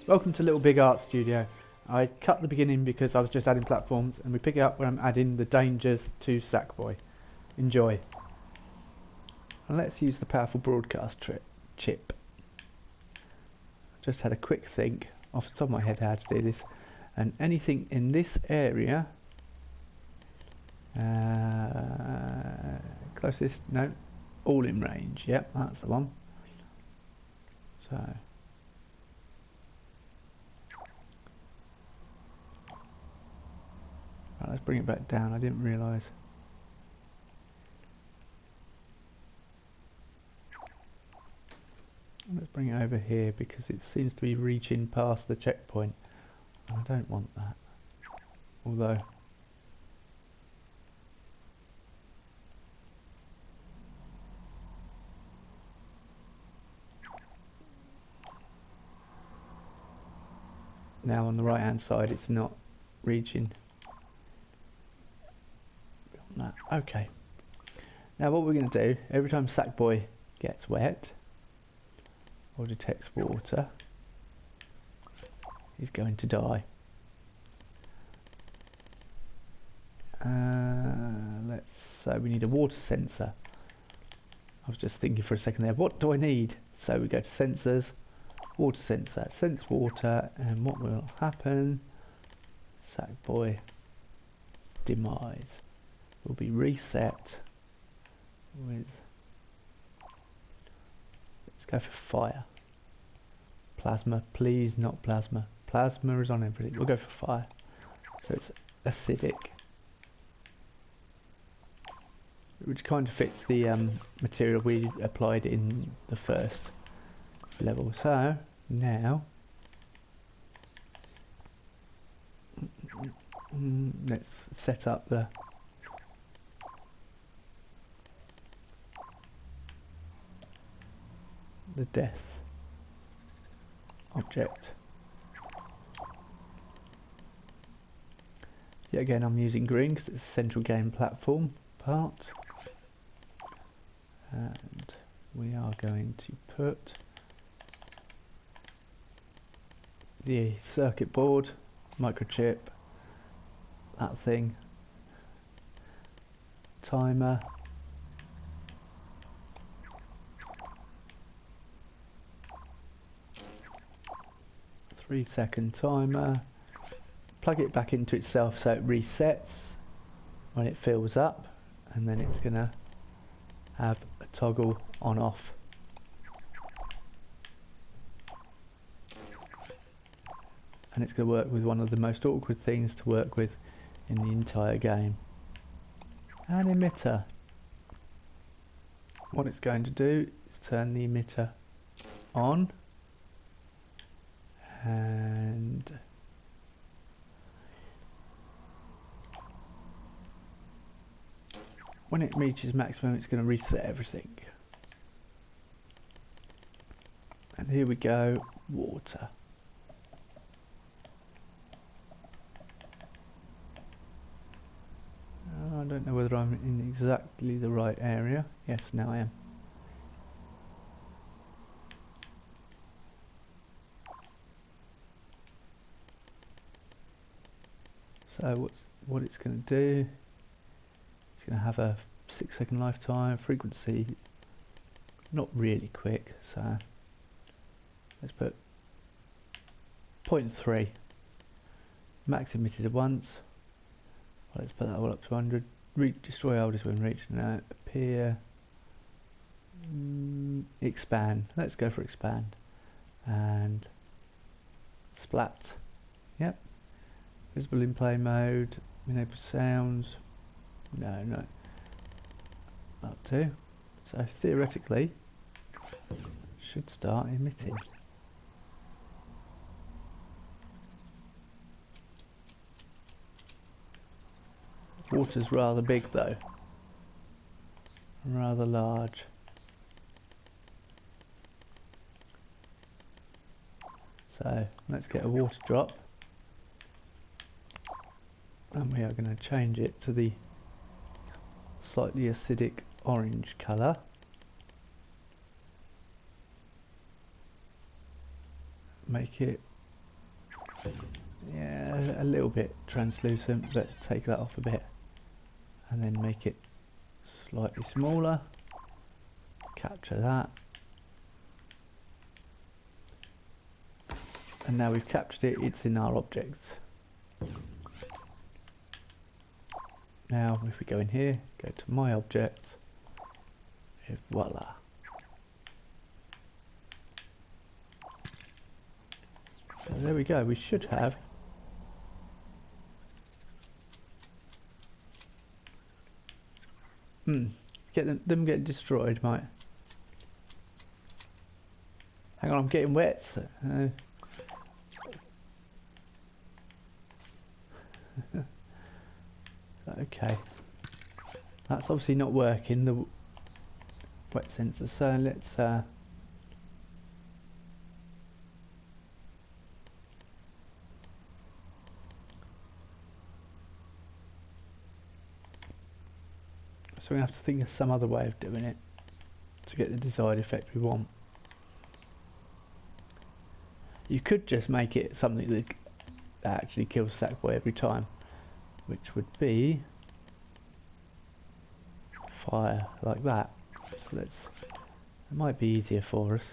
Welcome to LittleBigArt Studio. I cut the beginning because I was just adding platforms, and we pick it up when I'm adding the dangers to Sackboy. Enjoy. And let's use the powerful broadcast chip. Just had a quick think off the top of my head how to do this, and anything in this area, closest, no, all in range, yep, that's the one. So right, let's bring it back down. I didn't realise. Let's bring it over here because it seems to be reaching past the checkpoint. I don't want that. Although now on the right hand side it's not reaching beyond that. Okay. Now what we're going to do, every time Sackboy gets wet or detects water, he's going to die. Let's say we need a water sensor. I was just thinking for a second there, what do I need? So we go to sensors, water sensor, sense water, and what will happen? Sackboy demise will be reset with, let's go for fire. Plasma, please, not plasma. Plasma is on everything. We'll go for fire. So it's acidic, which kind of fits the material we applied in the first level. So now let's set up the death object. Yet again I'm using green because it's a central game platform part, and we are going to put the circuit board, microchip, that thing, timer, three-second timer, plug it back into itself so it resets when it fills up, and then it's gonna have a toggle on off. And it's going to work with one of the most awkward things to work with in the entire game, an emitter. What it's going to do is turn the emitter on, and when it reaches maximum it's going to reset everything. And here we go, water. I don't know whether I'm in exactly the right area. Yes, now I am. So what it's going to do, it's going to have a 6-second lifetime, frequency not really quick, so let's put 0.3, max emitted at once. Let's put that all up to 100. Destroy oldest when reached. Now appear, expand. Let's go for expand, and splat. Yep. Visible in play mode. Enable sounds. No. Up to. So theoretically, should start emitting. Water's rather big though, rather large. So let's get a water drop, and we are going to change it to the slightly acidic orange colour. Make it Yeah, a little bit translucent, but take that off a bit and then make it slightly smaller. Capture that, and now we've captured it, it's in our object. Now if we go in here, go to my object, and voila. So there we go, we should have get them get destroyed, mate. Hang on, I'm getting wet. Okay, that's obviously not working, the wet sensor, so let's so we have to think of some other way of doing it to get the desired effect we want. You could just make it something that actually kills Sackboy every time, which would be fire like that. So it might be easier for us.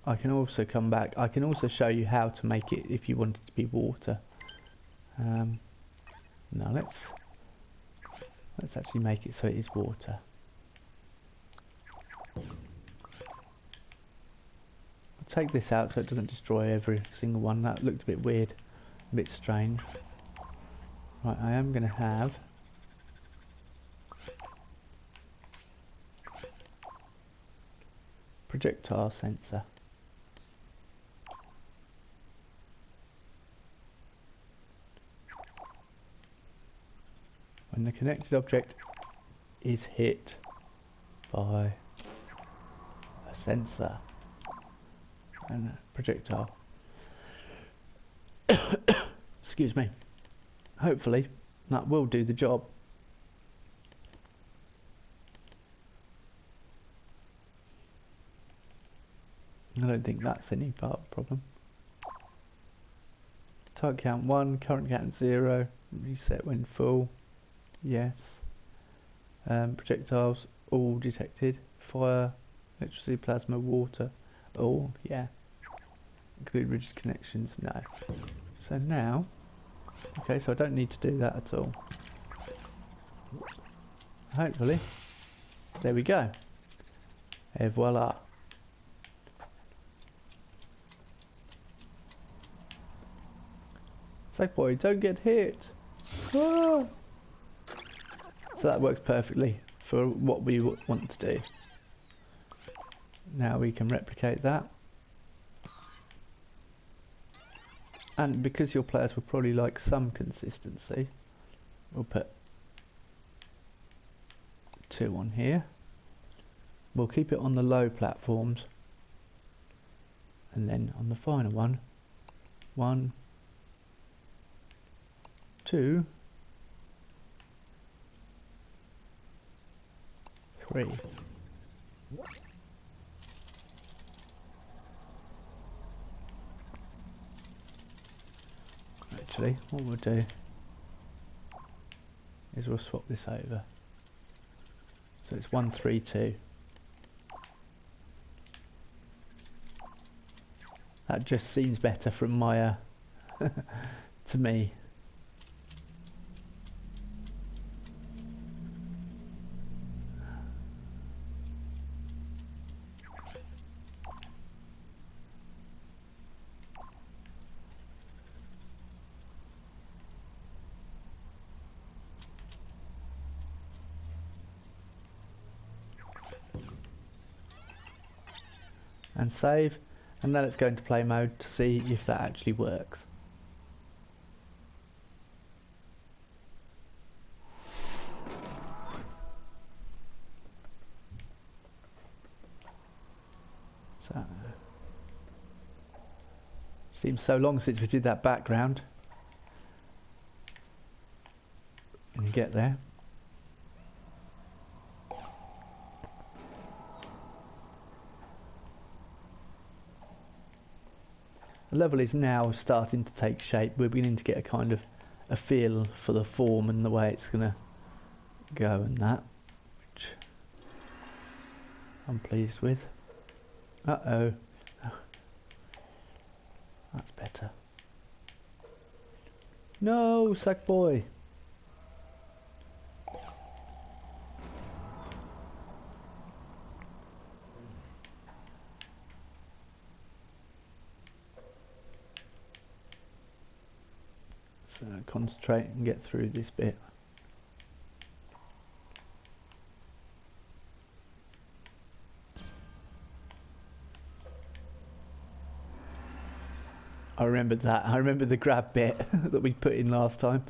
I can also come back, I can also show you how to make it if you want it to be water. Now let's actually make it so it is water. I'll take this out so it doesn't destroy every single one. That looked a bit weird, a bit strange. Right, I am going to have projectile sensor. When the connected object is hit by a sensor and a projectile, excuse me, hopefully that will do the job. I don't think that's any part of the problem. Type count 1, current count 0, reset when full. Yes. Projectiles all detected. Fire, electricity, plasma, water, all. Yeah. Include rigid connections. No. So now, okay, so I don't need to do that at all. Hopefully, there we go. Et voila. Sackboy, don't get hit. Ah! So that works perfectly for what we want to do. Now we can replicate that. And because your players will probably like some consistency, we'll put 2 on here. We'll keep it on the low platforms. And then on the final one, 1, 2, 3. Actually, what we'll do is we'll swap this over. So it's 1, 3, 2. That just seems better from my to me. And save, and then let's go into play mode to see if that actually works. So, seems so long since we did that background. And you get there. The level is now starting to take shape. We're beginning to get a kind of a feel for the form and the way it's going to go and that, which I'm pleased with. Uh-oh. That's better. No, sack boy. So concentrate and get through this bit. I remembered that. I remember the grab bit that we put in last time.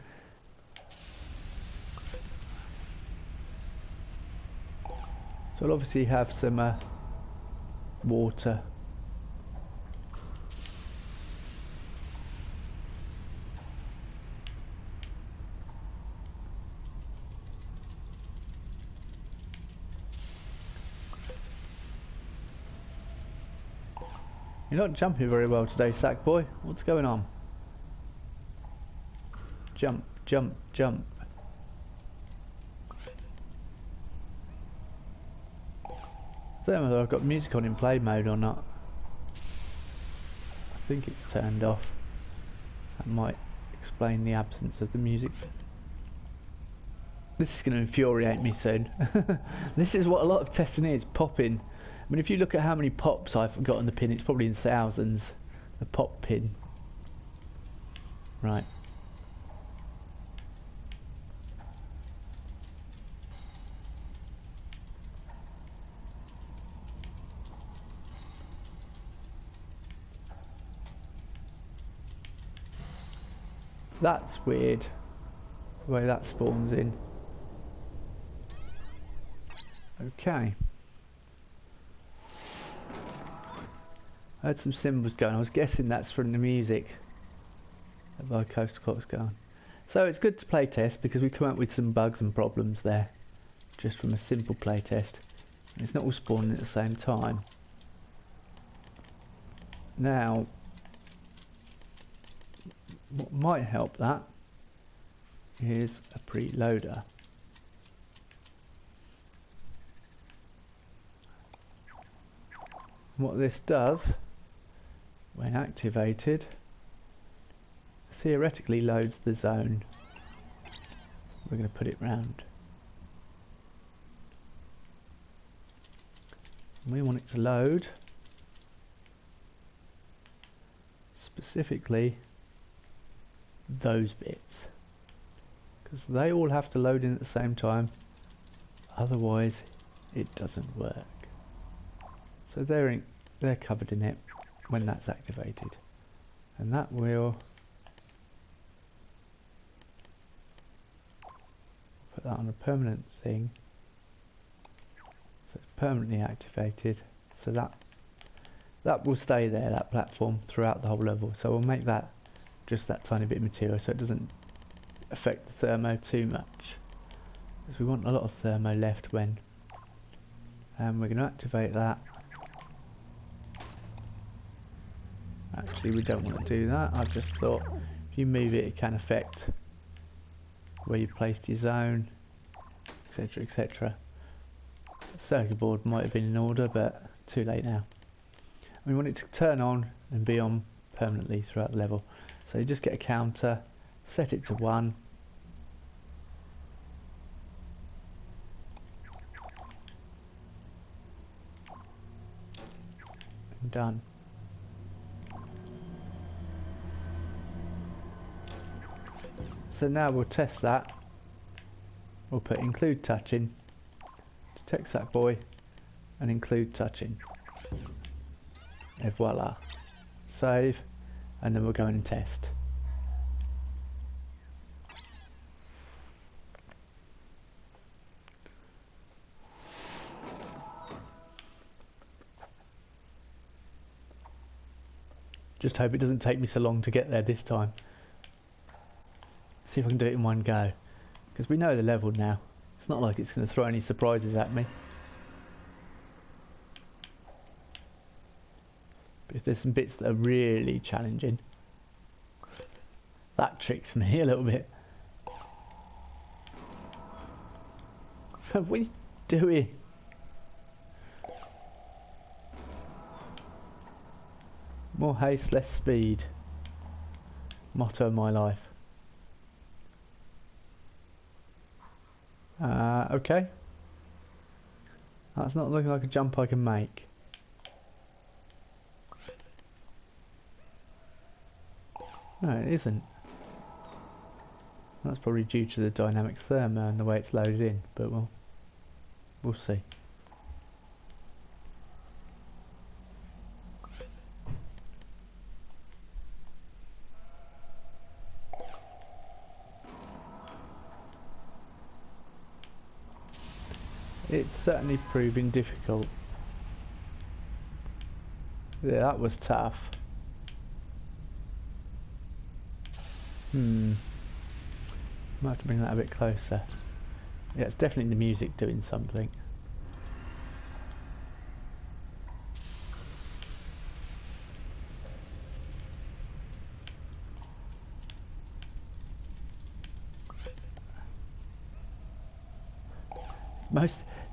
So I'll obviously have some water. You're not jumping very well today, sack boy. What's going on? Jump, jump, jump. I don't know whether I've got music on in play mode or not. I think it's turned off. That might explain the absence of the music. This is going to infuriate me soon. This is what a lot of testing is, popping. I mean, if you look at how many pops I've got on the pin, it's probably in thousands. The pop pin. Right. That's weird, the way that spawns in. Okay. I heard some cymbals going. I was guessing that's from the music that my coast clock's going. So it's good to play test because we come up with some bugs and problems there just from a simple play test. It's not all spawning at the same time. Now, what might help that is a preloader. What this does, when activated, theoretically loads the zone. We're going to put it round. We want it to load specifically those bits, because they all have to load in at the same time, otherwise it doesn't work. So they're covered in it when that's activated, and that will put that on a permanent thing, so it's permanently activated, so that will stay there, that platform, throughout the whole level. So we'll make that just that tiny bit of material so it doesn't affect the thermo too much, because we want a lot of thermo left when we're going to activate that. Actually, we don't want to do that. I just thought if you move it, it can affect where you placed your zone, etc, etc. Circuit board might have been in order, but too late now. We want it to turn on and be on permanently throughout the level. So you just get a counter, set it to 1. And done. So now we'll test that. We'll put include touching, detect that boy, and include touching. And voila. Save, and then we'll go in and test. Just hope it doesn't take me so long to get there this time. See if I can do it in one go, because we know the level now. It's not like it's going to throw any surprises at me. But there's some bits that are really challenging. That tricks me a little bit. What are you doing? More haste, less speed. Motto of my life. Okay. That's not looking like a jump I can make. No, it isn't. That's probably due to the dynamic therma and the way it's loaded in, but we'll see. It's certainly proving difficult. Yeah, that was tough. Might have to bring that a bit closer. Yeah, it's definitely the music doing something.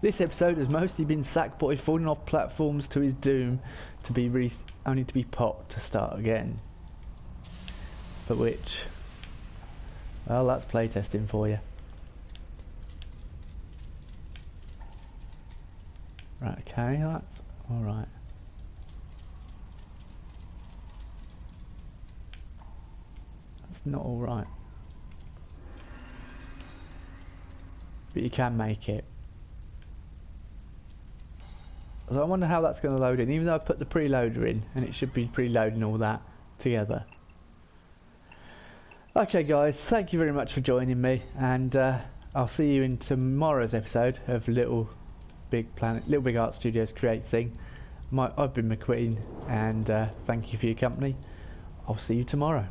This episode has mostly been Sackboy falling off platforms to his doom, to be only to be popped to start again. But which, well, that's playtesting for you. Right, okay, that's alright. That's not alright. But you can make it. So I wonder how that's going to load in, even though I put the preloader in, and it should be preloading all that together. Okay guys, thank you very much for joining me, and I'll see you in tomorrow's episode of LittleBigArt Studios Creatething. I've been McQueen, and thank you for your company. I'll see you tomorrow.